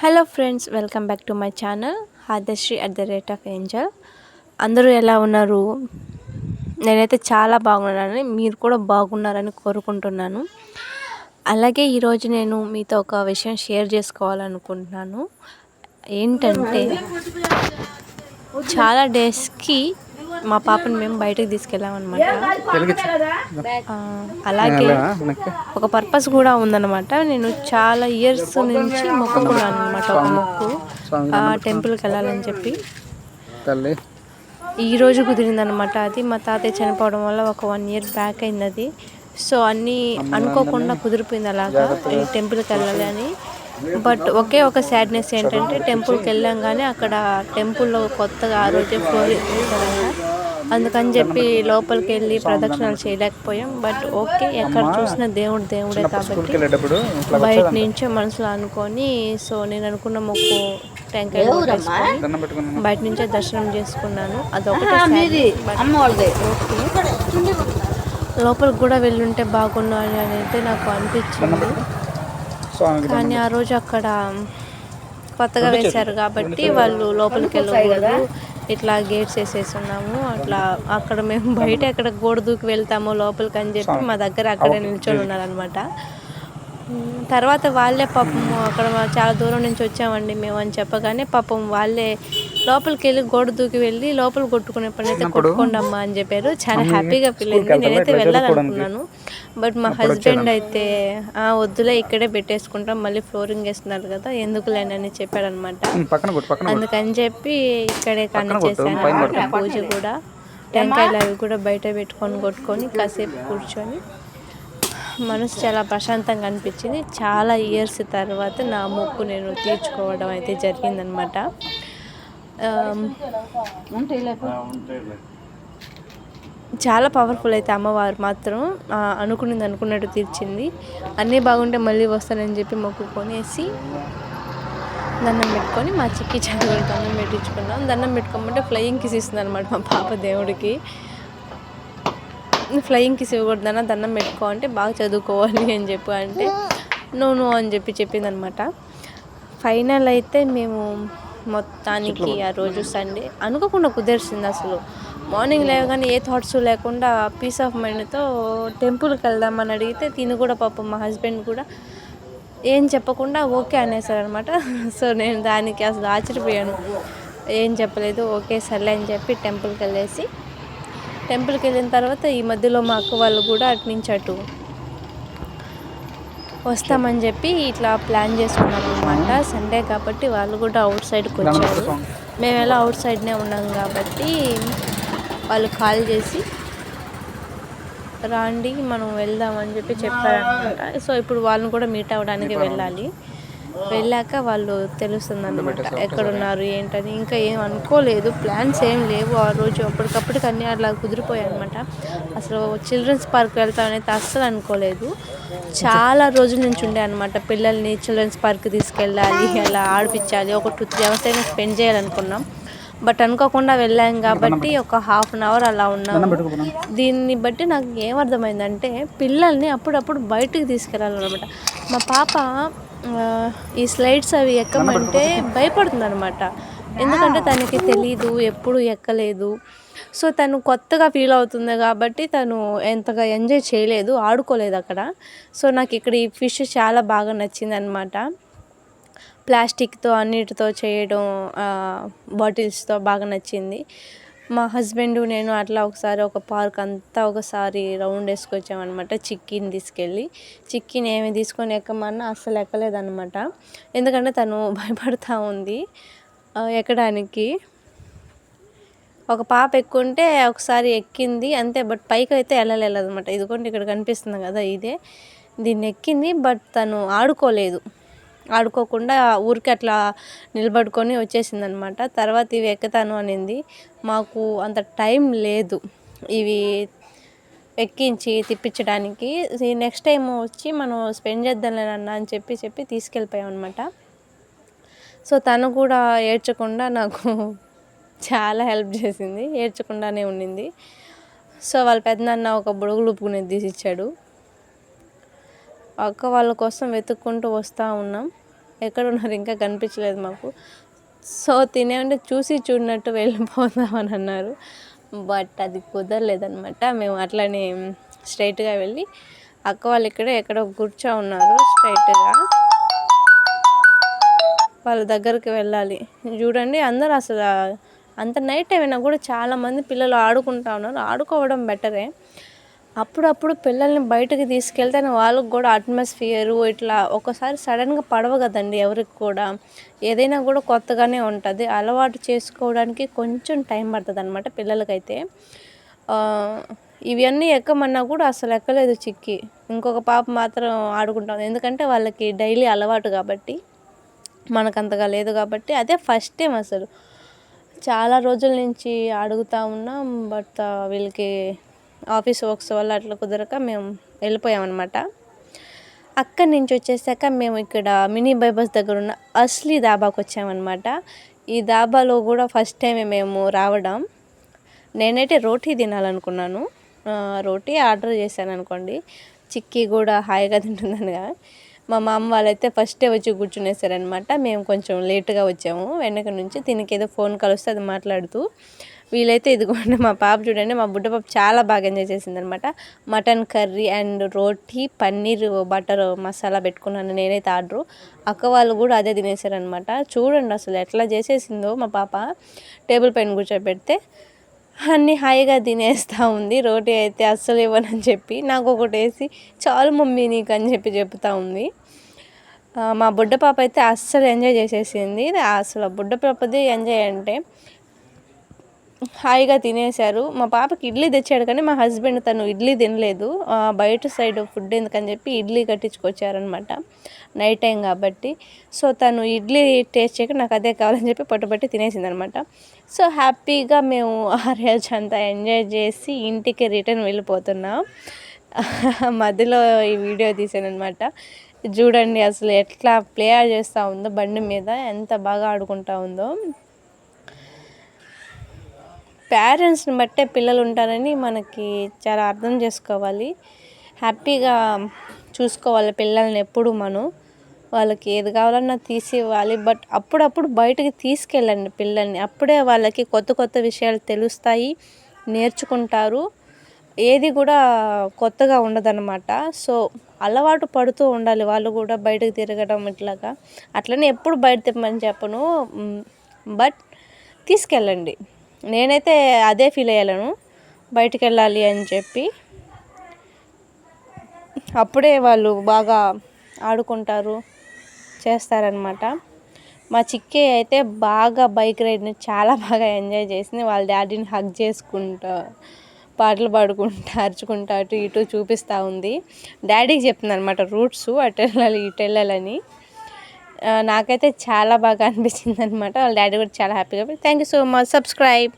Hello friends, welcome back to my channel Adarshri @Angel. అందరూ ఎలా ఉన్నారు? నేనైతే చాలా బాగున్నానని, మీరు కూడా బాగున్నారని కోరుకుంటున్నాను. అలాగే ఈరోజు నేను మీతో ఒక విషయం షేర్ చేసుకోవాలనుకుంటున్నాను. ఏంటంటే, చాలా డేస్కి మా పాపని మేము బయటకు తీసుకెళ్ళామన్నమాట. అలాగే ఒక పర్పస్ కూడా ఉందన్నమాట. నేను చాలా ఇయర్స్ నుంచి మొక్కుకున్నాను అనమాట, ఒక మొక్కు టెంపుల్కి వెళ్ళాలని చెప్పి. ఈరోజు కుదిరిందనమాట. అది మా తాతయ్య చనిపోవడం వల్ల ఒక 1 year బ్యాక్ అయింది అది. సో అన్నీ అనుకోకుండా కుదిరిపోయింది అలాగా, ఈ టెంపుల్కి వెళ్ళాలి అని. బట్ ఒకే ఒక సాడ్నెస్ ఏంటంటే, టెంపుల్కి వెళ్ళాం కానీ అక్కడ టెంపుల్లో కొత్తగా ఆ రోజే ఫ్లోర్ వేసారంట. అందుకని చెప్పి లోపలికి వెళ్ళి ప్రదక్షిణలు చేయలేకపోయాం. బట్ ఓకే, ఎక్కడ చూసినా దేవుడే కాబట్టి బయట నుంచే మనసులో అనుకొని, సో నేను అనుకున్న మొక్కు టెంకాయ కొట్టేసుకొని బయట నుంచే దర్శనం చేసుకున్నాను. అదొకటి. లోపలికి కూడా వెళ్ళుంటే బాగున్నా అని అయితే నాకు అనిపించింది. కానీ ఆ రోజు అక్కడ కొత్తగా వేశారు కాబట్టి వాళ్ళు లోపలికి వెళ్ళకూడదు, ఇట్లా గేట్స్ వేసేస్తున్నాము అట్లా. అక్కడ మేము బయట ఎక్కడ గోడ దూకి వెళ్తామో లోపలికి అని చెప్పి మా దగ్గర అక్కడే నిల్చొని ఉన్నారనమాట. తర్వాత వాళ్ళే పాపం, అక్కడ చాలా దూరం నుంచి వచ్చామండి మేము అని చెప్పగానే పాపం వాళ్ళే లోపలికి వెళ్ళి గోడ దూకి వెళ్ళి లోపల కొట్టుకునే పని అయితే కొట్టుకోండి అమ్మా అని చెప్పారు. చాలా హ్యాపీగా ఫీల్ అయింది. నేనైతే వెళ్ళాలనుకున్నాను, బట్ మా హస్బెండ్ అయితే వద్దులే, ఇక్కడే పెట్టేసుకుంటాం, మళ్ళీ ఫ్లోరింగ్ వేస్తున్నారు కదా ఎందుకులేని అని చెప్పాడనమాట. అందుకని చెప్పి ఇక్కడే కన్ను చేశాను పూజ కూడా. టెంకాయలు అవి కూడా బయట పెట్టుకొని కొట్టుకొని కాసేపు కూర్చొని మనసు చాలా ప్రశాంతంగా అనిపించింది. చాలా ఇయర్స్ తర్వాత నా మొక్కు నేను తీర్చుకోవడం అయితే జరిగిందనమాట. చాలా పవర్ఫుల్ అయితే అమ్మవారు మాత్రం. అనుకున్నది అనుకున్నట్టు తీర్చింది. అన్నీ బాగుంటే మళ్ళీ వస్తానని చెప్పి మొక్కుకొనేసి దండం పెట్టుకొని మా చిక్కి చదువు దండం పెట్టించుకున్నాం. దండం పెట్టుకోమంటే ఫ్లయింగ్ కిస్ ఇస్తుంది అనమాట మా పాప దేవుడికి. ఫ్లయింగ్ కిస్ ఇవ్వకూడదన్నా, దండం పెట్టుకో అంటే బాగా చదువుకోవాలి అని చెప్పి అంటే నో అని చెప్పి చెప్పిందనమాట. ఫైనల్ అయితే మేము మొత్తానికి ఆ రోజు సండే అనుకోకుండా కుదిరిసింది. అసలు మార్నింగ్ లేవగానే ఏ థాట్స్ లేకుండా పీస్ ఆఫ్ మైండ్తో టెంపుల్కి వెళ్దామని అడిగితే తిని కూడా పాపం మా హస్బెండ్ కూడా ఏం చెప్పకుండా ఓకే అనేసారనమాట. సో నేను దానికి అసలు ఆశ్చర్యపోయాను, ఏం చెప్పలేదు. ఓకే సర్లే అని చెప్పి టెంపుల్కి వెళ్ళిన తర్వాత ఈ మధ్యలో మా అక్క వాళ్ళు కూడా అటు నుంచి అటు వస్తామని చెప్పి ఇట్లా ప్లాన్ చేసుకున్నాం అనమాట. సండే కాబట్టి వాళ్ళు కూడా అవుట్ సైడ్కి వచ్చారు. మేము ఎలా అవుట్ సైడ్నే ఉన్నాం కాబట్టి వాళ్ళు కాల్ చేసి రాండి మనం వెళ్దామని చెప్పి చెప్పారనమాట. సో ఇప్పుడు వాళ్ళని కూడా మీట్ అవ్వడానికి వెళ్ళాలి. వెళ్ళాక వాళ్ళు తెలుస్తుంది అనమాట ఎక్కడున్నారు ఏంటని. ఇంకా ఏం అనుకోలేదు, ప్లాన్స్ ఏం లేవు ఆ రోజు. అప్పటికప్పటికి అన్నీ అట్లా కుదిరిపోయాయి అనమాట. అసలు చిల్డ్రన్స్ పార్క్ వెళ్తామనైతే అస్సలు అనుకోలేదు. చాలా రోజుల నుంచి ఉండే అనమాట, పిల్లల్ని చిల్డ్రన్స్ పార్క్ తీసుకెళ్ళాలి, అలా ఆడిపించాలి, ఒక 2-3 hours అయినా స్పెండ్ చేయాలనుకున్నాం. బట్ అనుకోకుండా వెళ్ళాం కాబట్టి ఒక 1/2 hour అలా ఉన్నాము. దీన్ని బట్టి నాకు ఏమర్థమైందంటే, పిల్లల్ని అప్పుడప్పుడు బయటికి తీసుకెళ్ళాలన్నమాట. మా పాప ఈ స్లైడ్స్ అవి ఎక్కమంటే భయపడుతుంది అనమాట. ఎందుకంటే తనకి తెలీదు, ఎప్పుడు ఎక్కలేదు. సో తను కొత్తగా ఫీల్ అవుతుంది కాబట్టి తను ఎంతగా ఎంజాయ్ చేయలేదు, ఆడుకోలేదు అక్కడ. సో నాకు ఇక్కడ ఈ ఫిష్ చాలా బాగా నచ్చింది అనమాట. ప్లాస్టిక్తో అన్నిటితో చేయడం, బాటిల్స్తో బాగా నచ్చింది. మా హస్బెండ్ నేను అట్లా ఒకసారి ఒక పార్క్ అంతా ఒకసారి రౌండ్ వేసుకొచ్చామన్నమాట. చిక్కీని తీసుకెళ్ళి, చిక్కీని ఏమి తీసుకొని ఎక్కమన్నా అస్సలు ఎక్కలేదన్నమాట. ఎందుకంటే తను భయపడుతూ ఉంది ఎక్కడానికి. ఒక పాప ఎక్కుంటే ఒకసారి ఎక్కింది అంతే, బట్ పైకి అయితే వెళ్ళలేదన్నమాట. ఇదిగోండి ఇక్కడ కనిపిస్తుంది కదా, ఇదే దీన్ని ఎక్కింది. బట్ తను ఆడుకోకుండా ఊరికి అట్లా నిలబడుకొని వచ్చేసింది అనమాట. తర్వాత ఇవి ఎక్కుతాను అనింది. మాకు అంత టైం లేదు ఇవి ఎక్కించి తిప్పించడానికి. నెక్స్ట్ టైం వచ్చి మనం స్పెండ్ చేద్దాంలేనన్నా అని చెప్పి తీసుకెళ్ళిపోయాం అనమాట. సో తను కూడా ఏడ్చకుండా నాకు చాలా హెల్ప్ చేసింది, ఏడ్చకుండానే ఉండింది. సో వాళ్ళ పెద్దనాన్న ఒక బుడుగులు ఉప్పుకునేది తీసిచ్చాడు. అక్క వాళ్ళ కోసం వెతుక్కుంటూ వస్తూ ఉన్నాం. ఎక్కడున్నారు ఇంకా కనిపించలేదు మాకు. సో తినే ఉంటే చూసి చూడనట్టు వెళ్ళిపోదామని అన్నారు. బట్ అది కుదరలేదనమాట. మేము అట్లనే స్ట్రైట్గా వెళ్ళి అక్క వాళ్ళు ఎక్కడో కూర్చో ఉన్నారు. స్ట్రైట్గా వాళ్ళ దగ్గరికి వెళ్ళాలి. చూడండి అందరూ అసలు అంత నైట్ అయినా కూడా చాలామంది పిల్లలు ఆడుకుంటా ఉన్నారు. ఆడుకోవడం బెటరే. అప్పుడప్పుడు పిల్లల్ని బయటకు తీసుకెళ్తే వాళ్ళకి కూడా అట్మాస్ఫియరు ఇట్లా ఒక్కోసారి సడన్గా పడవ కదండి ఎవరికి కూడా. ఏదైనా కూడా కొత్తగానే ఉంటుంది. అలవాటు చేసుకోవడానికి కొంచెం టైం పడుతుంది అనమాట పిల్లలకైతే. ఇవన్నీ ఎక్కమన్నా కూడా అసలు ఎక్కలేదు చిక్కి. ఇంకొక పాప మాత్రం ఆడుకుంటాం. ఎందుకంటే వాళ్ళకి డైలీ అలవాటు కాబట్టి, మనకంతగా లేదు కాబట్టి. అదే ఫస్ట్ టైం అసలు. చాలా రోజుల నుంచి అడుగుతూ ఉన్నాం. బట్ వీళ్ళకి ఆఫీస్ వర్క్స్ వల్ల అట్లా కుదరక మేము వెళ్ళిపోయామన్నమాట. అక్కడి నుంచి వచ్చేసాక మేము ఇక్కడ మినీ బైపాస్ దగ్గర ఉన్న అస్లీ దాబాకి వచ్చామన్నమాట. ఈ దాబాలో కూడా ఫస్ట్ టైమే మేము రావడం. నేనైతే రోటీ తినాలనుకున్నాను. రోటీ ఆర్డర్ చేశాను అనుకోండి. చిక్కీ కూడా హాయిగా తింటుందనిగా. మా మామ వాళ్ళైతే ఫస్టే వచ్చి కూర్చునేసారనమాట. మేము కొంచెం లేట్గా వచ్చాము వెనక నుంచి. దీనికి ఏదో ఫోన్ కాల్ వస్తే అది మాట్లాడుతూ, వీలైతే ఇదిగోండి మా పాప చూడండి, మా బుడ్డ పాప చాలా బాగా ఎంజాయ్ చేసిందనమాట. Mutton curry and roti paneer butter masala పెట్టుకున్నాను నేనైతే ఆర్డరు. అక్క వాళ్ళు కూడా అదే తినేసారనమాట. చూడండి అసలు ఎట్లా చేసేసిందో మా పాప. టేబుల్ పైన కూర్చోబెడితే అన్నీ హాయిగా తినేస్తూ ఉంది. రోటీ అయితే అస్సలు ఇవ్వనని చెప్పి నాకు ఒకటి వేసి చాలు మమ్మీ నీకు అని చెప్తూ ఉంది. మా బుడ్డ పాప అయితే అస్సలు ఎంజాయ్ చేసేసింది. అసలు బుడ్డ పాపది ఎంజాయ్ అంటే హాయిగా తినేశారు. మా పాపకి ఇడ్లీ తెచ్చాడు కానీ మా హస్బెండ్ తను ఇడ్లీ తినలేదు. బయట సైడ్ ఫుడ్ ఎందుకని చెప్పి ఇడ్లీ కట్టించుకొచ్చారనమాట నైట్ టైం కాబట్టి. సో తను ఇడ్లీ టేస్ట్ చేయక నాకు అదే కావాలని చెప్పి పట్టుబట్టి తినేసిందనమాట. సో హ్యాపీగా మేము ఆ రోజు అంతా ఎంజాయ్ చేసి ఇంటికి రిటర్న్ వెళ్ళిపోతున్నాం. మధ్యలో ఈ వీడియో తీసానమాట. చూడండి అసలు ఎట్లా ప్లే చేస్తూ ఉందో బండి మీద, ఎంత బాగా ఆడుకుంటూ ఉందో. పేరెంట్స్ని బట్టే పిల్లలు ఉంటారని మనకి చాలా అర్థం చేసుకోవాలి. హ్యాపీగా చూసుకోవాలి పిల్లల్ని ఎప్పుడు మనం. వాళ్ళకి ఏది కావాలన్నా తీసి ఇవ్వాలి. బట్ అప్పుడప్పుడు బయటకి తీసుకెళ్ళండి పిల్లల్ని. అప్పుడే వాళ్ళకి కొత్త కొత్త విషయాలు తెలుస్తాయి, నేర్చుకుంటారు. ఏది కూడా కొత్తగా ఉండదన్నమాట. సో అలవాటు పడుతూ ఉండాలి వాళ్ళు కూడా బయటకు తిరగడం ఇట్లాగా. అట్లనే ఎప్పుడు బయట తిప్పమని చెప్పను, బట్ తీసుకెళ్ళండి. నేనైతే అదే ఫీల్ అయ్యాను, బయటికి వెళ్ళాలి అని చెప్పి. అప్పుడే వాళ్ళు బాగా ఆడుకుంటారు, చేస్తారనమాట. మా చిక్కే అయితే బాగా బైక్ రైడ్ని చాలా బాగా ఎంజాయ్ చేసింది. వాళ్ళ డాడీని హగ్ చేసుకుంటా, పాటలు పాడుకుంటా, అరుచుకుంటా అటు ఇటు చూపిస్తూ ఉంది. డాడీకి చెప్తుంది అనమాట రూట్స్, అటు వెళ్ళాలి ఇటు వెళ్ళాలని. నాకైతే చాలా బాగా అనిపించింది అనమాట. వాళ్ళ డాడీ కూడా చాలా హ్యాపీగా. Thank you so much. Subscribe.